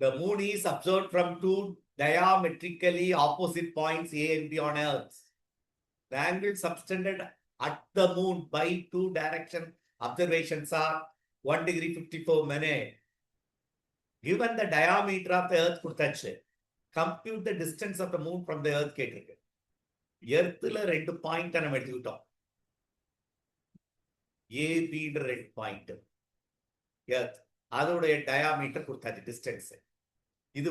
The moon is observed from two diametrically opposite points A and B on Earth. The angle subtended at the moon by two direction observations are 1 degree 54 minutes. Given the diameter of the Earth கொடுத்தாச்சு. Compute the distance of the moon from the Earth கேட்டிருக்கு. எர்த்ல ரெண்டு point நம்ம எடுத்துக்கிட்டோம். ஏபின்ற ரெண்டு point earth, அதோடைய diameter கொடுத்தாச்சு distance. இது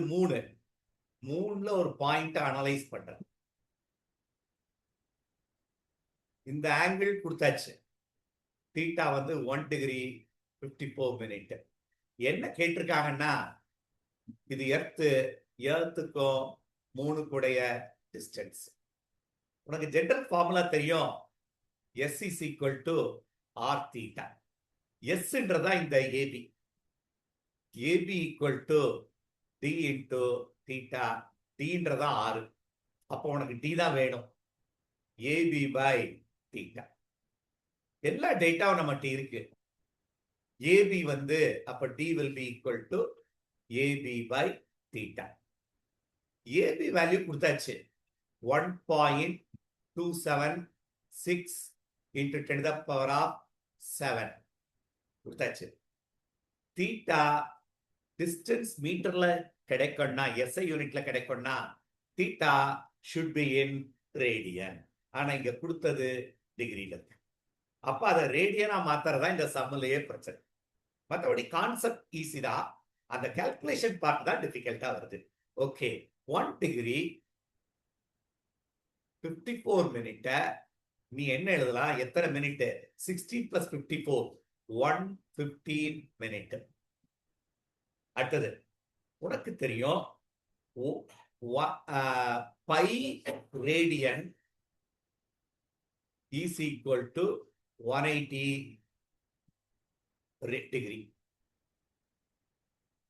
மூணுல ஒரு பாயிண்ட் அனலைஸ் பண்றது. இந்த ஆங்கிள் கொடுத்தாச்சு. தீட்டா வந்து 1 degree 54 minutes. என்ன கேட்டிருக்காங்கன்னா, இது எர்த்துக்கும் மூணுக்குடைய டிஸ்டன்ஸ். உனக்கு ஜெனரல் ஃபார்முலா தெரியும். S is equal to R theta. Sன்றதா இந்த AB. AB equal to D into theta. Dன்றதா R. அப்போ உனக்கு D தான் வேணும். AB by theta. எல்லா டேட்டாவும் நம்மகிட்ட இருக்கு. AB வந்து அப்ப D will be equal to AB by theta. AB value கொடுத்தாச்சு. 1.276 into 10 to the power of 7 கொடுத்தாச்சு. தீட்டா டிஸ்டன்ஸ் மீட்டர்ல கிடைக்கும்னா, SI யூனிட்ல கிடைக்கும்னா, theta should be in radian. ஆனா இங்க கொடுத்தது டிகிரில இருக்கு. அப்ப அதை ரேடியனா மாத்துறதா இந்த சம்மிலேயே பிரச்சனை. மற்றபடி கான்செப்ட் ஈஸி தான். அந்த கால்குலேஷன் பார்ட் தான் டிஃபிகல்ட்டா வருது. ஓகே, 1 degree 54 minutes நீ என்ன எழுதலாம்? எத்தனை மினிட்? 60 plus 54 115 minutes. அடுத்தது உனக்கு தெரியும் by radian is equal to 180 degree.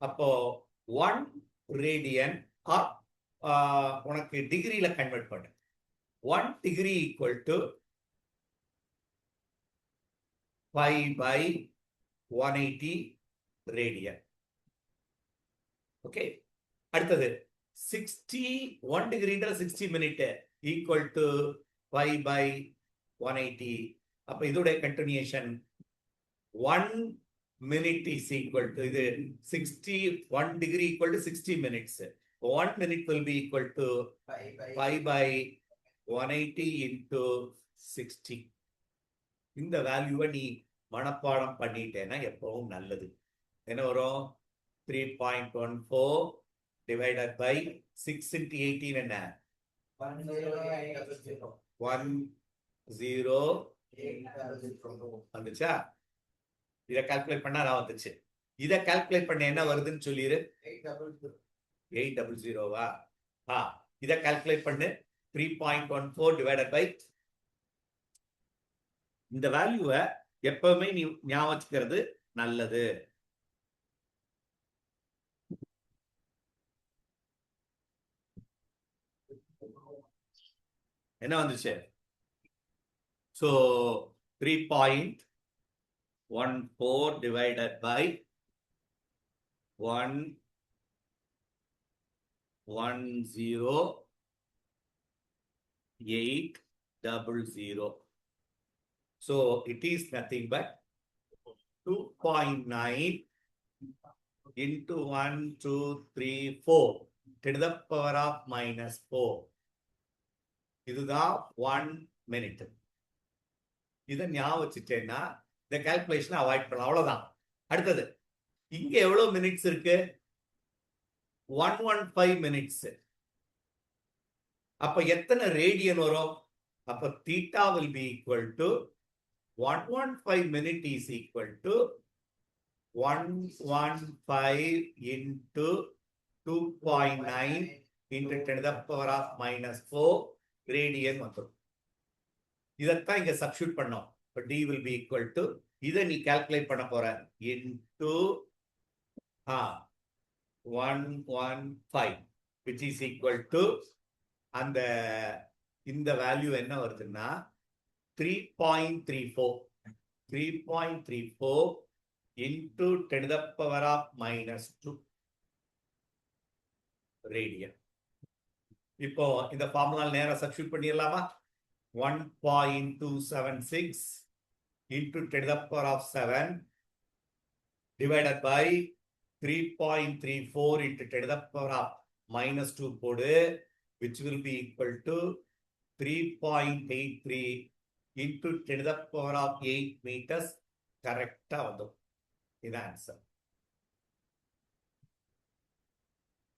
அப்போ 1 radian உனக்கு டிகிரியில கன்வெர்ட் பண்ணு. 1 degree equal to 5 by 180 radian. Okay, அடுத்தது 1 degree 60 minutes equal to 5 by 180. அப்ப இதோட continuation 1 minute is equal to இது 1 degree equal to 60 minutes. 1 minute will be equal to 5 by 180 into 60. இந்த வேல்யூவை நீ மனப்பாடம் பண்ணிட்டேன்னா எப்பவும் நல்லது. என்ன வரும்? 3.14 divided by 6 into 18 என்ன? 10 வந்துச்சா? இதை கால்குலேட் பண்ணா நான் வந்துச்சு. இதை கால்குலேட் பண்ண என்ன வருதுன்னு சொல்லிரு. 800வா? இதை கால்குலேட் பண்ணு. 3.14 divided by இந்த வேல்யூவை எப்பவுமே நீ ஞாபகம் வச்சுக்கிறது நல்லது. என்ன வந்துச்சு? So 3.14 divided by 110,800. So it is nothing but 2.9 into 1, 2, 3, 4 to the power of minus 4. இதுதான் 1 minute. இதை ஞாபகம் வச்சுட்டேன்னா இந்த கால்குலேஷனை அவாய்ட் பண்ணலாம். அவ்வளவுதான். அடுத்தது இங்க எவ்வளவு மினிட்ஸ் இருக்கு? 115 மினிட்ஸ். அப்ப எத்தனை ரேடியன் வரும்? அப்ப theta will be equal to 115 minute is equal to 115 into 2.9 into 10 to the power of minus 4 radian வந்துடும். இதைத்தான் இங்க சப்ஸ்டிட்யூட் பண்ணோம். D will be equal to இதை நீ கால்குலேட் பண்ண போற into 115 which is equal to அந்த இந்த வேல்யூ என்ன வருதுன்னா 3.34 into 10 to the power of minus 2. Radian. இப்போ இந்த ஃபார்முலா நேரா சப்ஸ்டிட்யூட் பண்ணிடலாமா? 1.276 into 10 to the power of 7 divided by 3.34 into 10 to the power of -2 போடு, which will be equal to 3.83 into 10 to the power of 8 meters. கரெக்டா வந்துடும். இது answer.